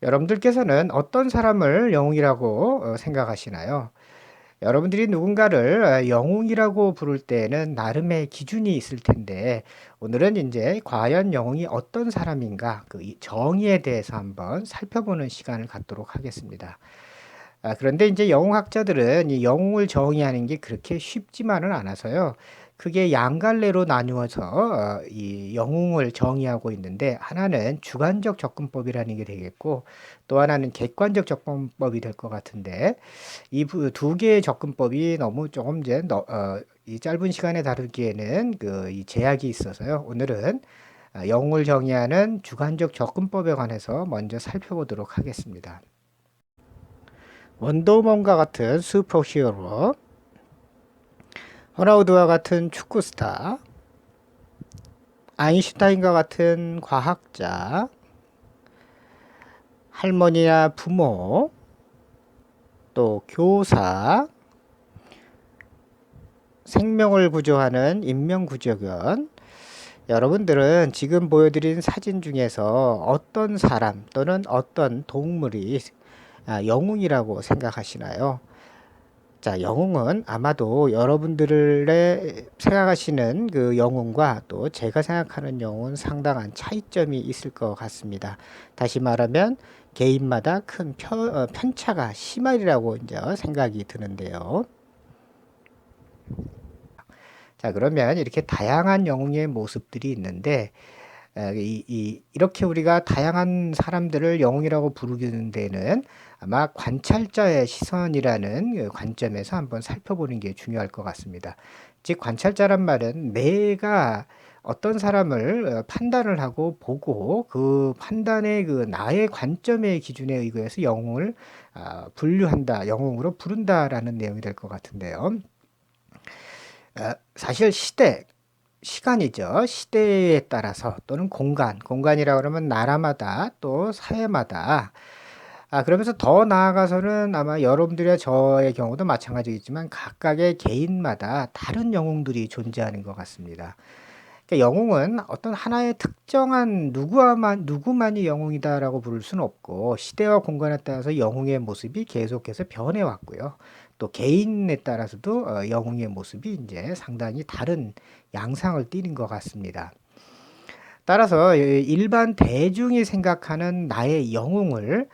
여러분들께서는 어떤 사람을 영웅이라고 생각하시나요? 여러분들이 누군가를 영웅이라고 부를 때는 나름의 기준이 있을 텐데 오늘은 이제 과연 영웅이 어떤 사람인가 이 정의에 대해서 한번 살펴보는 시간을 갖도록 하겠습니다. 그런데 이제 영웅학자들은 이 영웅을 정의하는 게 그렇게 쉽지만은 않아서요. 크게 양갈래로 나누어서 이 영웅을 정의하고 있는데 하나는 주관적 접근법이라는 게 되겠고 또 하나는 객관적 접근법이 될 것 같은데 이 두 개의 접근법이 너무 조금 이제 이 짧은 시간에 다루기에는 이 제약이 있어서요. 오늘은 영웅을 정의하는 주관적 접근법에 관해서 먼저 살펴보도록 하겠습니다. 원더우먼과 같은 슈퍼히어로, 호나우드와 같은 축구 스타, 아인슈타인과 같은 과학자, 할머니나 부모, 또 교사, 생명을 구조하는 인명구조견. 여러분들은 지금 보여드린 사진 중에서 어떤 사람 또는 어떤 동물이 영웅이라고 생각하시나요? 자, 영웅은 아마도 여러분들의 생각하시는 그 영웅과 또 제가 생각하는 영웅은 상당한 차이점이 있을 것 같습니다. 다시 말하면 개인마다 큰 편차가 심하리라고 이제 생각이 드는데요. 자, 그러면 이렇게 다양한 영웅의 모습들이 있는데 이렇게 우리가 다양한 사람들을 영웅이라고 부르는 데는 아마 관찰자의 시선이라는 그 관점에서 한번 살펴보는 게 중요할 것 같습니다. 즉, 관찰자란 말은 내가 어떤 사람을 판단을 하고 보고 그 판단의 그 나의 관점의 기준에 의거해서 영웅을 분류한다, 영웅으로 부른다라는 내용이 될 것 같은데요. 사실 시간이죠. 시대에 따라서 또는 공간이라고 그러면 나라마다 또 사회마다 그러면서 더 나아가서는 아마 여러분들의 저의 경우도 마찬가지겠지만 각각의 개인마다 다른 영웅들이 존재하는 것 같습니다. 그러니까 영웅은 어떤 하나의 특정한 누구만이 영웅이다라고 부를 수는 없고 시대와 공간에 따라서 영웅의 모습이 계속해서 변해왔고요. 또 개인에 따라서도 영웅의 모습이 이제 상당히 다른 양상을 띠는 것 같습니다. 따라서 일반 대중이 생각하는 나의 영웅을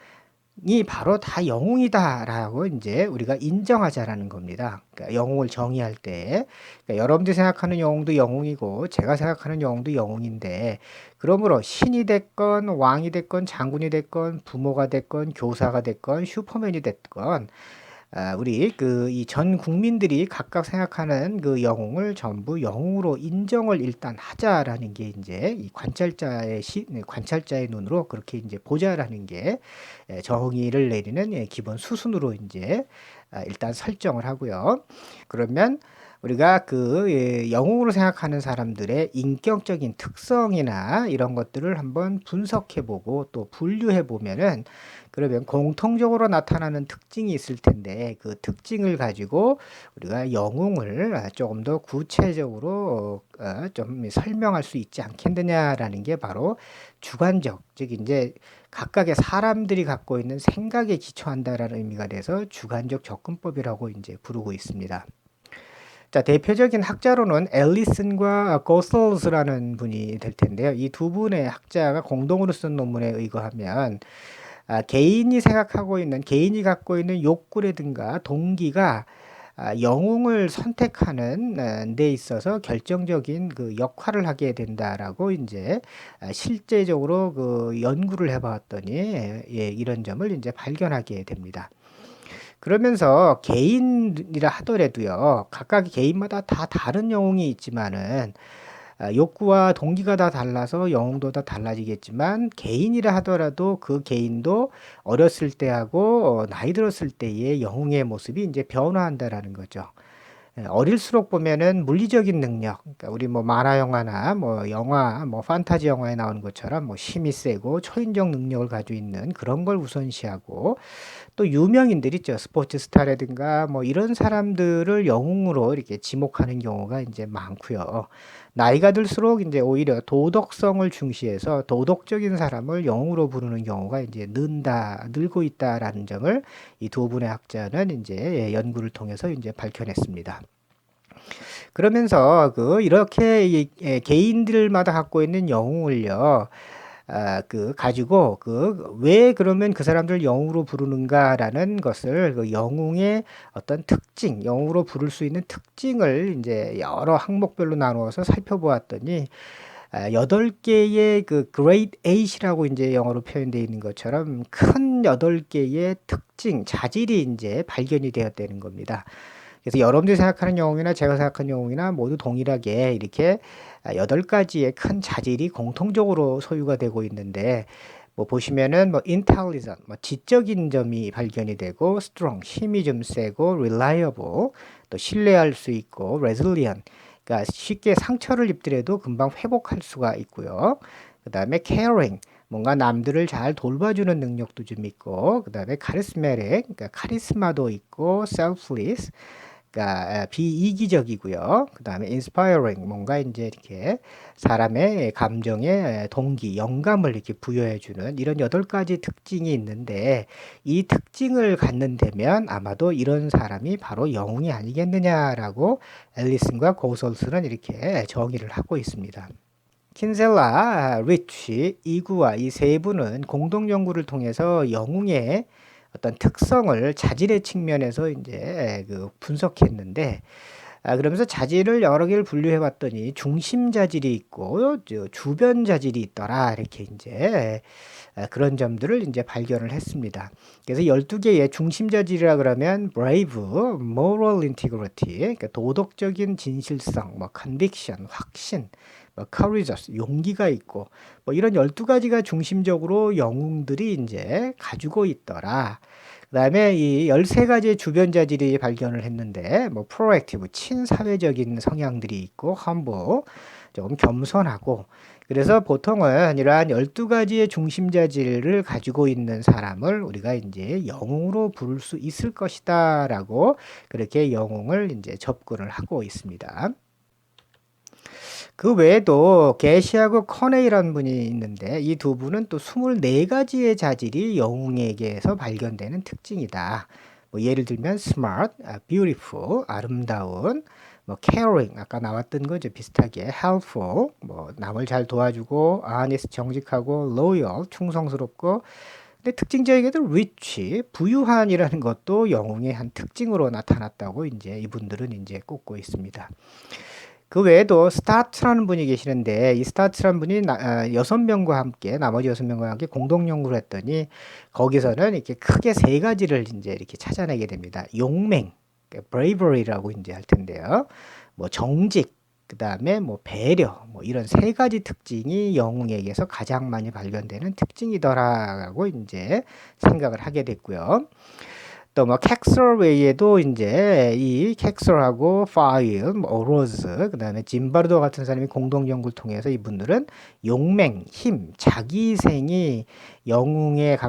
이 바로 다 영웅이다라고 이제 우리가 인정하자라는 겁니다. 그러니까 영웅을 정의할 때 그러니까 여러분들이 생각하는 영웅도 영웅이고 제가 생각하는 영웅도 영웅인데 그러므로 신이 됐건 왕이 됐건 장군이 됐건 부모가 됐건 교사가 됐건 슈퍼맨이 됐건 우리 이 전 국민들이 각각 생각하는 그 영웅을 전부 영웅으로 인정을 일단 하자라는 게 이제 이 관찰자의 눈으로 그렇게 이제 보자라는 게 정의를 내리는 기본 수순으로 이제 일단 설정을 하고요. 그러면 우리가 영웅으로 생각하는 사람들의 인격적인 특성이나 이런 것들을 한번 분석해 보고 또 분류해 보면은 그러면 공통적으로 나타나는 특징이 있을 텐데 그 특징을 가지고 우리가 영웅을 조금 더 구체적으로 좀 설명할 수 있지 않겠느냐라는 게 바로 주관적, 즉 이제 각각의 사람들이 갖고 있는 생각에 기초한다라는 의미가 돼서 주관적 접근법이라고 이제 부르고 있습니다. 자, 대표적인 학자로는 앨리슨과 고솔스라는 분이 될 텐데요. 이 두 분의 학자가 공동으로 쓴 논문에 의거하면 개인이 갖고 있는 욕구라든가 동기가 영웅을 선택하는 데 있어서 결정적인 그 역할을 하게 된다라고 이제 실제적으로 그 연구를 해봤더니 이런 점을 이제 발견하게 됩니다. 그러면서 개인이라 하더라도요, 각각의 개인마다 다 다른 영웅이 있지만은 욕구와 동기가 다 달라서 영웅도 다 달라지겠지만 개인이라 하더라도 그 개인도 어렸을 때하고 나이 들었을 때의 영웅의 모습이 이제 변화한다라는 거죠. 어릴수록 보면은 물리적인 능력, 그러니까 우리 뭐 만화 영화나 뭐 영화, 뭐 판타지 영화에 나오는 것처럼 뭐 힘이 세고 초인적 능력을 가지고 있는 그런 걸 우선시하고 또 유명인들 있죠. 스포츠 스타라든가 뭐 이런 사람들을 영웅으로 이렇게 지목하는 경우가 이제 많고요. 나이가 들수록 이제 오히려 도덕성을 중시해서 도덕적인 사람을 영웅으로 부르는 경우가 이제 늘고 있다라는 점을 이 두 분의 학자는 이제 연구를 통해서 이제 밝혀냈습니다. 그러면서 이렇게 개인들마다 갖고 있는 영웅을요, 가지고 왜 그러면 그 사람들 영웅으로 부르는가라는 것을 그 영웅의 어떤 특징, 영웅으로 부를 수 있는 특징을 이제 여러 항목별로 나누어서 살펴보았더니 8개의 그 Great Eight이라고 이제 영어로 표현되어 있는 것처럼 큰 8개의 특징, 자질이 이제 발견이 되었다는 겁니다. 그래서 여러분들이 생각하는 영웅이나 제가 생각하는 영웅이나 모두 동일하게 이렇게 8가지의 큰 자질이 공통적으로 소유가 되고 있는데, 뭐 보시면은 뭐 intelligent, 뭐 지적인 점이 발견이 되고, strong, 힘이 좀 세고, reliable, 또 신뢰할 수 있고, resilient, 그러니까 쉽게 상처를 입더라도 금방 회복할 수가 있고요. 그 다음에 caring, 뭔가 남들을 잘 돌봐주는 능력도 좀 있고, 그 다음에 charismatic, 그러니까 카리스마도 있고, selfless, 그러니까 비이기적이고요. 그 다음에 inspiring, 뭔가 이제 이렇게 사람의 감정에 동기, 영감을 이렇게 부여해주는 이런 8가지 특징이 있는데, 이 특징을 갖는다면 아마도 이런 사람이 바로 영웅이 아니겠느냐라고 앨리슨과 고솔스는 이렇게 정의를 하고 있습니다. 킨셀라, 리치, 이구와 이 세 분은 공동 연구를 통해서 영웅의 어떤 특성을 자질의 측면에서 이제 분석했는데, 그러면서 자질을 여러 개를 분류해 봤더니 중심 자질이 있고 주변 자질이 있더라, 이렇게 이제 그런 점들을 이제 발견을 했습니다. 그래서 12개의 중심 자질이라 그러면 brave, moral integrity, 그러니까 도덕적인 진실성, 뭐 conviction, 확신, 뭐 courageous, 용기가 있고, 뭐 이런 12가지가 중심적으로 영웅들이 이제 가지고 있더라. 그 다음에 이 13가지의 주변 자질이 발견을 했는데, 뭐 proactive, 친사회적인 성향들이 있고, humble, 조금 겸손하고, 그래서 보통은 이러한 12가지의 중심 자질을 가지고 있는 사람을 우리가 이제 영웅으로 부를 수 있을 것이다 라고 그렇게 영웅을 이제 접근을 하고 있습니다. 그 외에도 게시하고 커네이라는 분이 있는데, 이 두 분은 또 24가지의 자질이 영웅에게서 발견되는 특징이다. 뭐 예를 들면 smart, beautiful, 아름다운, 뭐 caring, 아까 나왔던 거죠. 비슷하게 helpful, 뭐 남을 잘 도와주고, honest, 정직하고, loyal, 충성스럽고, 근데 특징적이게도 rich, 부유한이라는 것도 영웅의 한 특징으로 나타났다고 이제 이분들은 이제 꼽고 있습니다. 그 외에도 스타트라는 분이 계시는데, 이 스타트라는 분이 6명과 함께, 나머지 6명과 함께 공동 연구를 했더니, 거기서는 이렇게 크게 3가지를 이제 이렇게 찾아내게 됩니다. 용맹, bravery라고 이제 할 텐데요. 뭐 정직, 그 다음에 뭐 배려, 뭐 이런 3가지 특징이 영웅에게서 가장 많이 발견되는 특징이더라라고 이제 생각을 하게 됐고요. 또 뭐 캑슬 외에도 이제 이 캑슬하고 파일, 뭐 로즈, 그다음에 짐바르도 같은 사람이 공동 연구를 통해서 이분들은 용맹, 힘, 자기생이 영웅의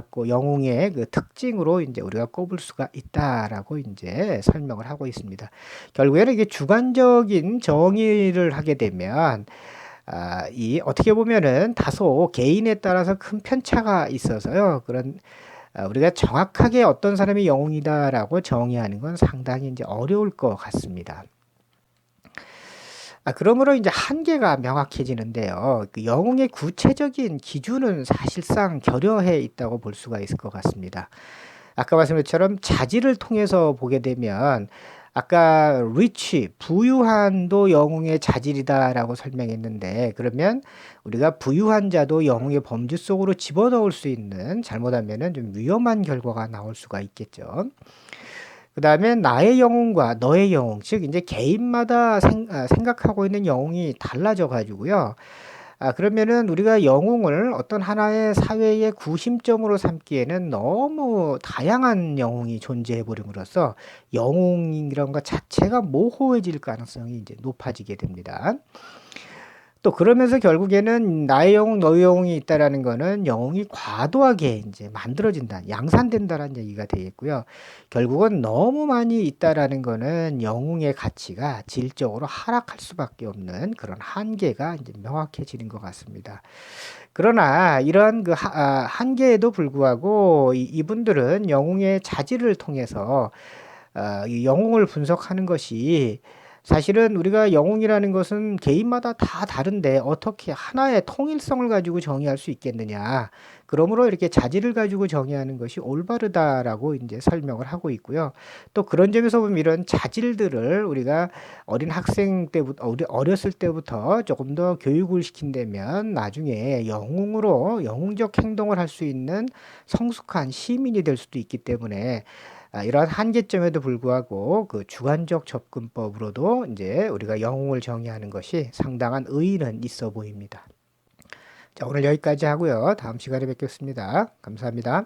그 특징으로 이제 우리가 꼽을 수가 있다라고 이제 설명을 하고 있습니다. 결국에는 이게 주관적인 정의를 하게 되면 이 어떻게 보면은 다소 개인에 따라서 큰 편차가 있어서요. 그런 우리가 정확하게 어떤 사람이 영웅이다라고 정의하는 건 상당히 이제 어려울 것 같습니다. 그러므로 이제 한계가 명확해지는데요. 그 영웅의 구체적인 기준은 사실상 결여해 있다고 볼 수가 있을 것 같습니다. 아까 말씀드린 것처럼 자질을 통해서 보게 되면, 아까 rich, 부유한도 영웅의 자질이다라고 설명했는데, 그러면 우리가 부유한 자도 영웅의 범주 속으로 집어넣을 수 있는, 잘못하면은 좀 위험한 결과가 나올 수가 있겠죠. 그 다음에 나의 영웅과 너의 영웅, 즉 이제 개인마다 생각하고 있는 영웅이 달라져 가지고요. 그러면은 우리가 영웅을 어떤 하나의 사회의 구심점으로 삼기에는 너무 다양한 영웅이 존재해 버림으로써 영웅이란 것 자체가 모호해질 가능성이 이제 높아지게 됩니다. 또 그러면서 결국에는 나의 영웅 너의 영웅이 있다라는 거는 영웅이 과도하게 인제 만들어진다, 양산된다라는 얘기가 되겠고요. 결국은 너무 많이 있다라는 거는 영웅의 가치가 질적으로 하락할 수밖에 없는 그런 한계가 인제 명확해지는 것 같습니다. 그러나 이런 한계에도 불구하고 이분들은 영웅의 자질을 통해서 이 영웅을 분석하는 것이, 사실은 우리가 영웅이라는 것은 개인마다 다 다른데 어떻게 하나의 통일성을 가지고 정의할 수 있겠느냐. 그러므로 이렇게 자질을 가지고 정의하는 것이 올바르다라고 이제 설명을 하고 있고요. 또 그런 점에서 보면 이런 자질들을 우리가 어린 학생 때부터, 어렸을 때부터 조금 더 교육을 시킨다면 나중에 영웅으로 영웅적 행동을 할 수 있는 성숙한 시민이 될 수도 있기 때문에, 이러한 한계점에도 불구하고 그 주관적 접근법으로도 이제 우리가 영웅을 정의하는 것이 상당한 의의는 있어 보입니다. 자, 오늘 여기까지 하고요. 다음 시간에 뵙겠습니다. 감사합니다.